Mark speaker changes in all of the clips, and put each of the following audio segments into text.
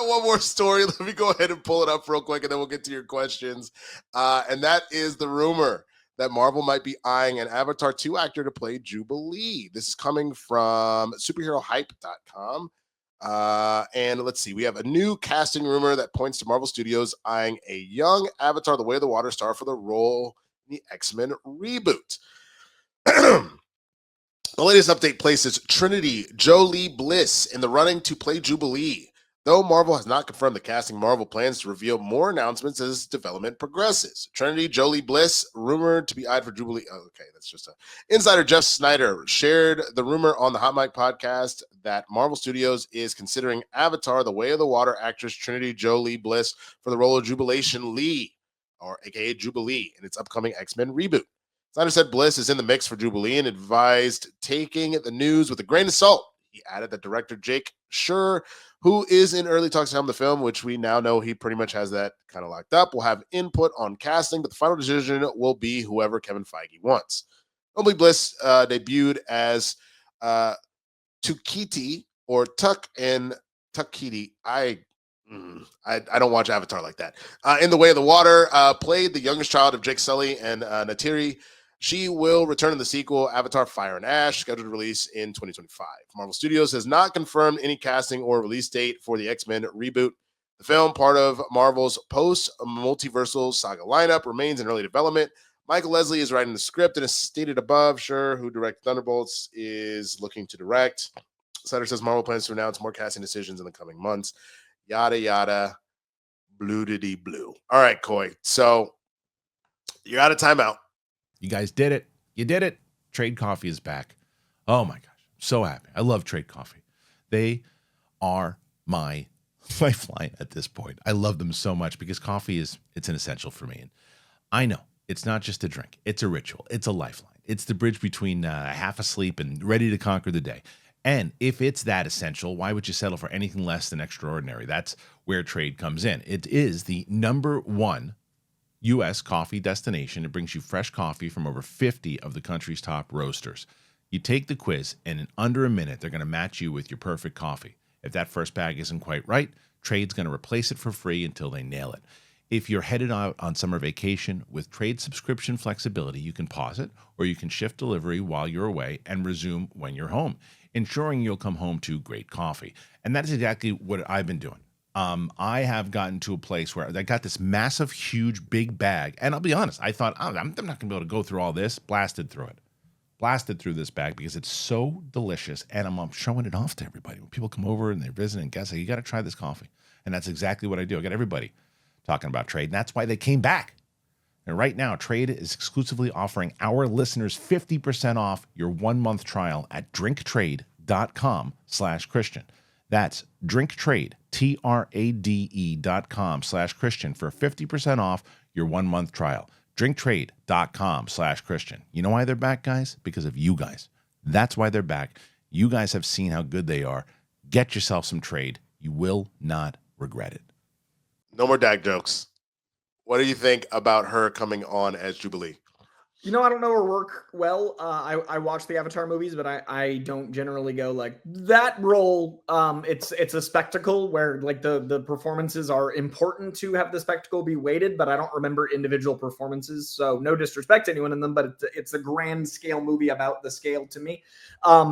Speaker 1: got one more story. Let me go ahead and pull it up real quick, and then we'll get to your questions. And that is the rumor that Marvel might be eyeing an Avatar 2 actor to play Jubilee. This is coming from superherohype.com. And let's see, we have a new casting rumor that points to Marvel Studios eyeing a young Avatar, the Way of the Water star for the role in the X-Men reboot. The latest update places Trinity Jolie Bliss in the running to play Jubilee. Though Marvel has not confirmed the casting, Marvel plans to reveal more announcements as development progresses. Trinity Jolie Bliss, rumored to be eyed for Jubilee. Oh, okay, that's just a... Insider Jeff Snyder shared the rumor on the Hot Mic podcast that Marvel Studios is considering Avatar, the Way of the Water actress Trinity Jolie Bliss for the role of Jubilation Lee, or aka Jubilee, in its upcoming X-Men reboot. Snyder said Bliss is in the mix for Jubilee and advised taking the news with a grain of salt. He added that director Jake Schur, who is in early talks to helm the film, which we now know he pretty much has that kind of locked up, will have input on casting, but the final decision will be whoever Kevin Feige wants. Notably, Bliss debuted as Tukiti or Tuck and Tukiti. I don't watch Avatar like that. In The Way of the Water, played the youngest child of Jake Sully and Natiri. She will return in the sequel, Avatar Fire and Ash, scheduled to release in 2025. Marvel Studios has not confirmed any casting or release date for the X-Men reboot. The film, part of Marvel's post-multiversal saga lineup, remains in early development. Michael Leslie is writing the script, and as stated above, Schur, who directed Thunderbolts, is looking to direct. Sutter says Marvel plans to announce more casting decisions in the coming months. Yada, yada, blue-diddy-blue. All right, Coy. So you're out of timeout.
Speaker 2: You guys did it. You did it. Trade Coffee is back. Oh my gosh. So happy. I love Trade Coffee. They are my lifeline at this point. I love them so much because coffee it's an essential for me. And I know it's not just a drink. It's a ritual. It's a lifeline. It's the bridge between half asleep and ready to conquer the day. And if it's that essential, why would you settle for anything less than extraordinary? That's where Trade comes in. It is the #1 U.S. coffee destination. It brings you fresh coffee from over 50 of the country's top roasters. You take the quiz, and in under a minute, they're going to match you with your perfect coffee. If that first bag isn't quite right, Trade's going to replace it for free until they nail it. If you're headed out on summer vacation, with Trade subscription flexibility, you can pause it, or you can shift delivery while you're away and resume when you're home, ensuring you'll come home to great coffee. And that is exactly what I've been doing. I have gotten to a place where I got this massive, huge, big bag. And I'll be honest, I thought, I'm not going to be able to go through all this. Blasted through this bag because it's so delicious. And I'm showing it off to everybody. When people come over and they visit and guess, you got to try this coffee. And that's exactly what I do. I got everybody talking about Trade. And that's why they came back. And right now, Trade is exclusively offering our listeners 50% off your 1-month trial at drinktrade.com/Christian. That's drinktrade, TRADE.com/Christian for 50% off your 1-month trial. Drinktrade.com/Christian. You know why they're back, guys? Because of you guys. That's why they're back. You guys have seen how good they are. Get yourself some Trade. You will not regret it.
Speaker 1: No more dad jokes. What do you think about her coming on as Jubilee?
Speaker 3: You know, I don't know her work well. I watch the Avatar movies, but I don't generally go like that role. It's a spectacle where like the performances are important to have the spectacle be weighted, but I don't remember individual performances. So no disrespect to anyone in them, but it's a grand scale movie about the scale to me.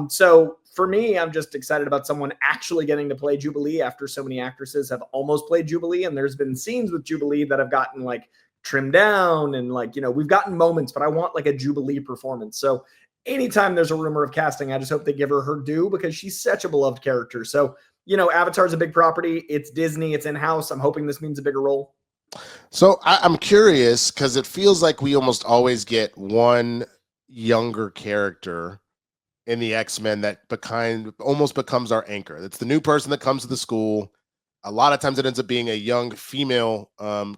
Speaker 3: So for me, I'm just excited about someone actually getting to play Jubilee after so many actresses have almost played Jubilee, and there's been scenes with Jubilee that have gotten like trimmed down and like, you know, we've gotten moments, but I want like a Jubilee performance. So anytime there's a rumor of casting, I just hope they give her due because she's such a beloved character. So, you know, Avatar's a big property. It's Disney. It's in-house. I'm hoping this means a bigger role.
Speaker 1: So I'm curious because it feels like we almost always get one younger character in the X-Men that almost becomes our anchor. It's the new person that comes to the school. A lot of times it ends up being a young female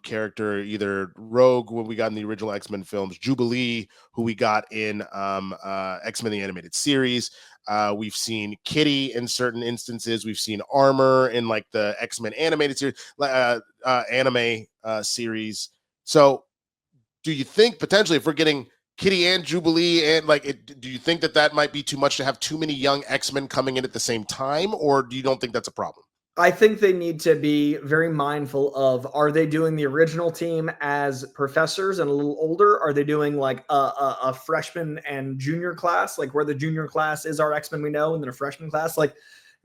Speaker 1: character, either Rogue, when we got in the original X-Men films, Jubilee, who we got in X-Men the Animated Series. We've seen Kitty in certain instances. We've seen Armor in like the X-Men Animated Series, anime series. So do you think potentially if we're getting Kitty and Jubilee and do you think that might be too much to have too many young X-Men coming in at the same time, or do you don't think that's a problem?
Speaker 3: I think they need to be very mindful of, are they doing the original team as professors and a little older? Are they doing like a freshman and junior class, like where the junior class is our X-Men we know, and then a freshman class? Like,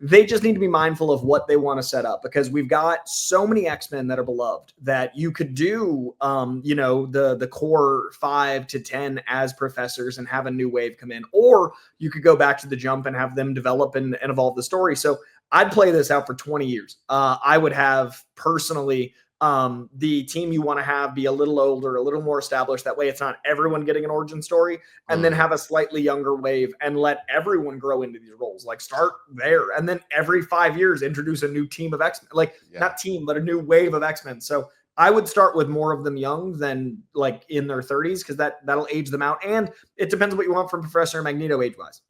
Speaker 3: they just need to be mindful of what they want to set up, because we've got so many X-Men that are beloved that you could do, the core 5 to 10 as professors and have a new wave come in, or you could go back to the jump and have them develop and evolve the story. So I'd play this out for 20 years. I would have personally the team you want to have be a little older, a little more established. That way it's not everyone getting an origin story, and then have a slightly younger wave and let everyone grow into these roles. Like, start there. And then every 5 years, introduce a new team of X-Men, like not team, but a new wave of X-Men. So I would start with more of them young than like in their 30s, because that'll age them out. And it depends what you want from Professor and Magneto age-wise.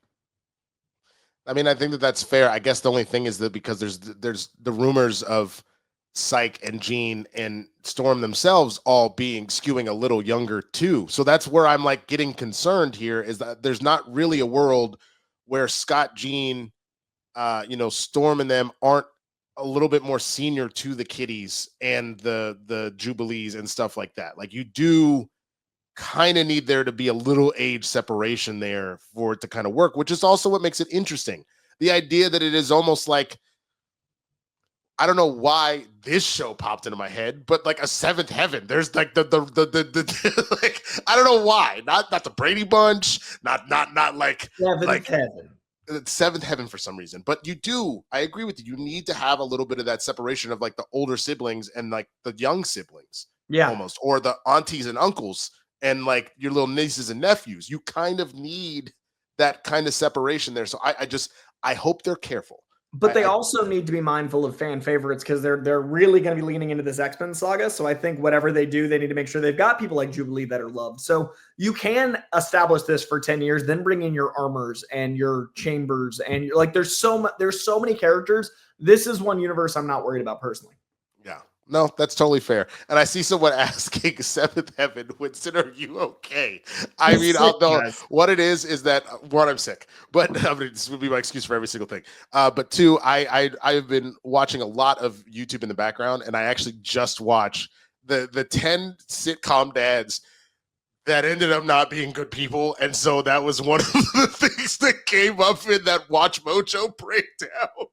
Speaker 1: I mean, I think that that's fair. I guess the only thing is that because there's the rumors of Psyche and Jean and Storm themselves all skewing a little younger too. So that's where I'm like getting concerned here, is that there's not really a world where Scott, Jean, Storm and them aren't a little bit more senior to the kiddies and the Jubilees and stuff like that. Like, you do kind of need there to be a little age separation there for it to kind of work, which is also what makes it interesting. The idea that it is almost like, I don't know why this show popped into my head, but like a Seventh Heaven. There's like the like, I don't know why. Not the Brady Bunch, not like
Speaker 3: Heaven.
Speaker 1: Seventh Heaven for some reason. But I agree with you. You need to have a little bit of that separation of like the older siblings and like the young siblings.
Speaker 3: Yeah.
Speaker 1: Almost. Or the aunties and uncles and like your little nieces and nephews. You kind of need that kind of separation there. So I hope they're careful.
Speaker 3: But they also need to be mindful of fan favorites, because they're really going to be leaning into this X-Men saga. So I think whatever they do, they need to make sure they've got people like Jubilee that are loved. So you can establish this for 10 years, then bring in your Armors and your Chambers, and you're like, there's so many characters. This is one universe I'm not worried about personally.
Speaker 1: Yeah. No, that's totally fair. And I see someone asking Seventh Heaven, Winston, are you okay? I mean, I'll know what it is that one, I'm sick, but I mean, this would be my excuse for every single thing. But two, I've been watching a lot of YouTube in the background, and I actually just watched the 10 sitcom dads that ended up not being good people. And so that was one of the things that came up in that Watch Mojo breakdown.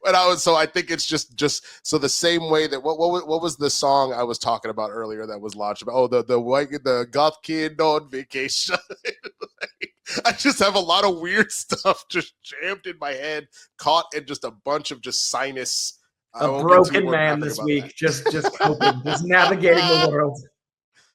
Speaker 1: But I think it's just so the same way that what was the song I was talking about earlier that was launched about? Oh, the goth kid on vacation. I just have a lot of weird stuff just jammed in my head, caught in just a bunch of just sinus.
Speaker 3: A broken man this week, just coping, just navigating the world.